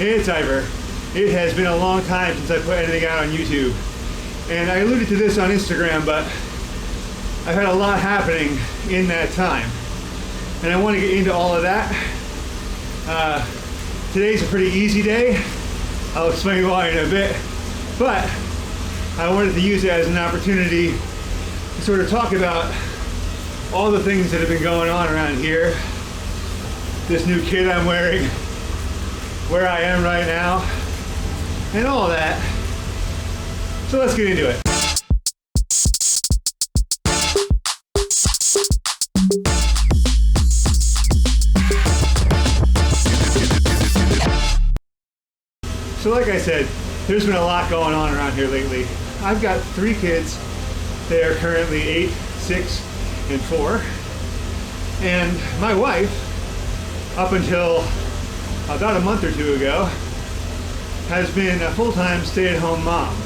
Hey, it's Ivor. It has been a long time since I put anything out on YouTube. And I alluded to this on Instagram, but I've had a lot happening in that time. And I want to get into all of that. Today's a pretty easy day. I'll explain why in a bit. But I wanted to use it as an opportunity to sort of talk about all the things that have been going on around here. This new kit I'm wearing, where I am right now, and all that. So let's get into it. So like I said, there's been a lot going on around here lately. I've got 3 kids. They are currently 8, 6, and 4. And my wife, up until about a month or 2 ago, has been a full-time stay-at-home mom.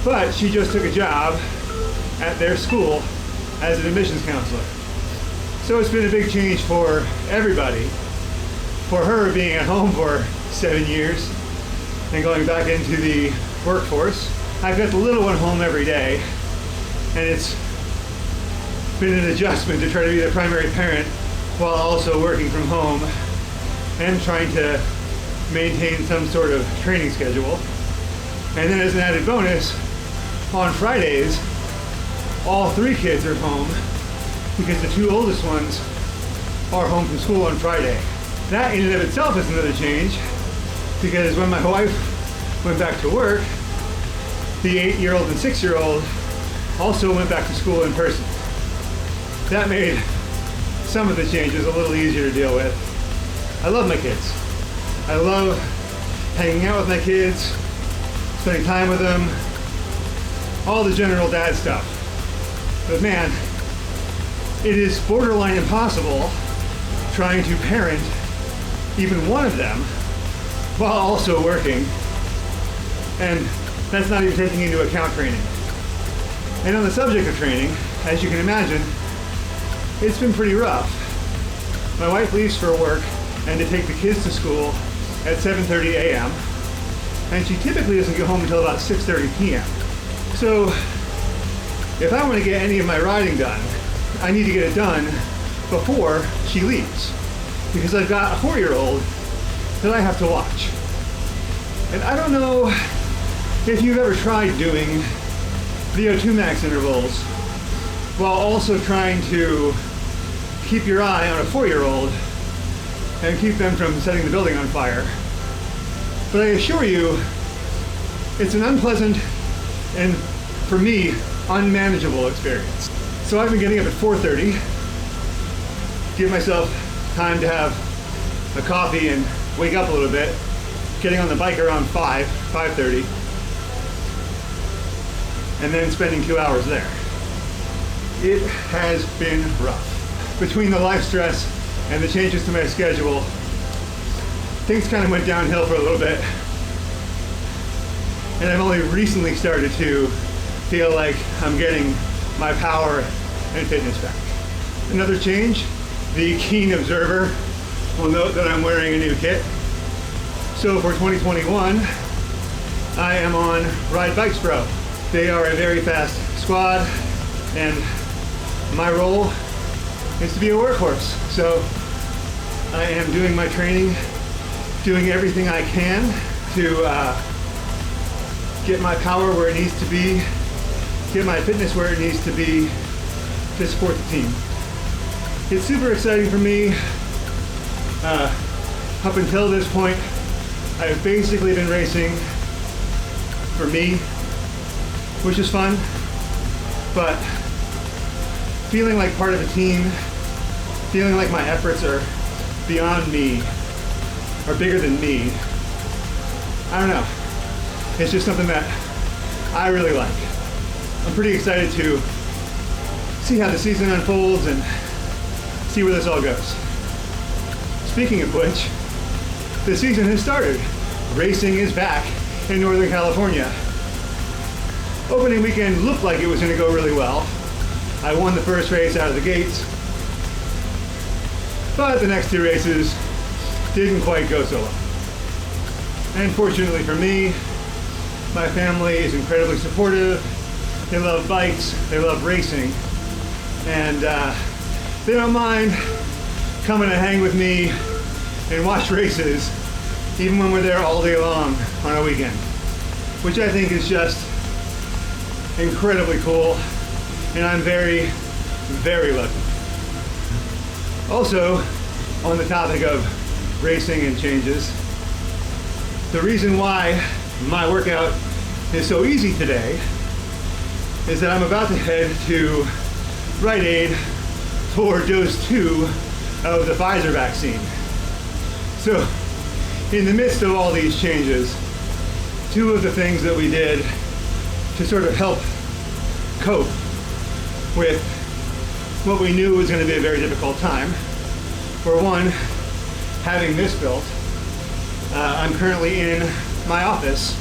But she just took a job at their school as an admissions counselor. So it's been a big change for everybody. For her being at home for 7 years and going back into the workforce. I've got the little one home every day, and it's been an adjustment to try to be the primary parent while also working from home and trying to maintain some sort of training schedule. And then as an added bonus, on Fridays, all 3 kids are home because the 2 oldest ones are home from school on Friday. That in and of itself is another change, because when my wife went back to work, the 8-year-old and 6-year-old also went back to school in person. That made some of the changes a little easier to deal with. I love my kids. I love hanging out with my kids, spending time with them, all the general dad stuff. But man, it is borderline impossible trying to parent even one of them while also working. And that's not even taking into account training. And on the subject of training, as you can imagine, it's been pretty rough. My wife leaves for work and to take the kids to school at 7:30 a.m. and she typically doesn't get home until about 6:30 p.m. So if I want to get any of my riding done, I need to get it done before she leaves, because I've got a 4-year-old that I have to watch. And I don't know if you've ever tried doing VO2 max intervals while also trying to keep your eye on a 4-year-old and keep them from setting the building on fire. But I assure you, it's an unpleasant and, for me, unmanageable experience. So I've been getting up at 4:30, give myself time to have a coffee and wake up a little bit, getting on the bike around 5:30, and then spending 2 hours there. It has been rough. Between the life stress and the changes to my schedule, things kind of went downhill for a little bit. And I've only recently started to feel like I'm getting my power and fitness back. Another change, the keen observer will note that I'm wearing a new kit. So for 2021, I am on Ride Bikes Pro. They are a very fast squad, and my role is to be a workhorse. So I am doing my training, doing everything I can to get my power where it needs to be, get my fitness where it needs to be to support the team. It's super exciting for me. Up until this point, I've basically been racing for me, which is fun, but feeling like part of a team, feeling like my efforts are beyond me, are bigger than me, I don't know. It's just something that I really like. I'm pretty excited to see how the season unfolds and see where this all goes. Speaking of which, the season has started. Racing is back in Northern California. Opening weekend looked like it was going to go really well. I won the first race out of the gates, but the next 2 races didn't quite go so well. And fortunately for me, my family is incredibly supportive. They love bikes, they love racing, and they don't mind coming to hang with me and watch races, even when we're there all day long on a weekend, which I think is just incredibly cool, and I'm very, very lucky. Also, on the topic of racing and changes, the reason why my workout is so easy today is that I'm about to head to Rite Aid for dose 2 of the Pfizer vaccine. So, in the midst of all these changes, two of the things that we did to sort of help cope with what we knew was going to be a very difficult time were, one, having this built. I'm currently in my office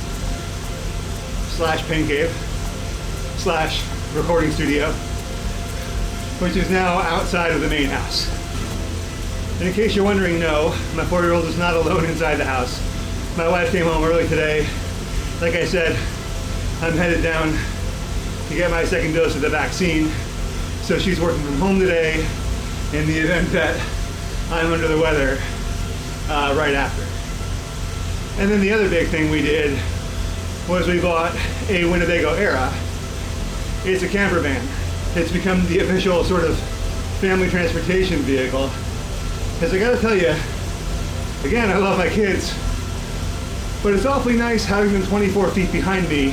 / pain cave / recording studio, which is now outside of the main house. And in case you're wondering, no, my 4-year-old is not alone inside the house. My wife came home early today. Like I said, I'm headed down to get my second dose of the vaccine. So she's working from home today in the event that I'm under the weather right after. And then the other big thing we did was we bought a Winnebago Era. It's a camper van. It's become the official sort of family transportation vehicle. Because I gotta tell you, again, I love my kids, but it's awfully nice having them 24 feet behind me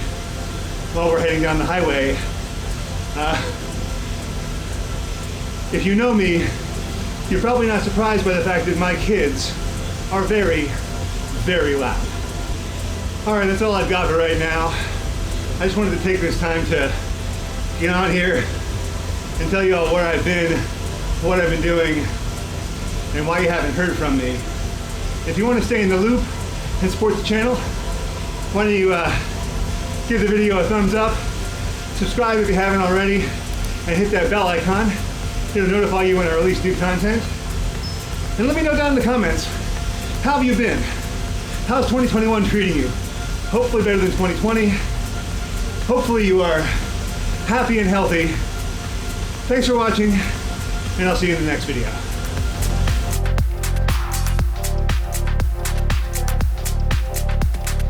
while we're heading down the highway. If you know me, you're probably not surprised by the fact that my kids are very, very loud. All right, that's all I've got for right now. I just wanted to take this time to get on here and tell you all where I've been, what I've been doing, and why you haven't heard from me. If you want to stay in the loop and support the channel, why don't you give the video a thumbs up, subscribe if you haven't already, and hit that bell icon. It'll notify you when I release new content. And let me know down in the comments, how have you been? How's 2021 treating you? Hopefully better than 2020. Hopefully you are happy and healthy. Thanks for watching, and I'll see you in the next video.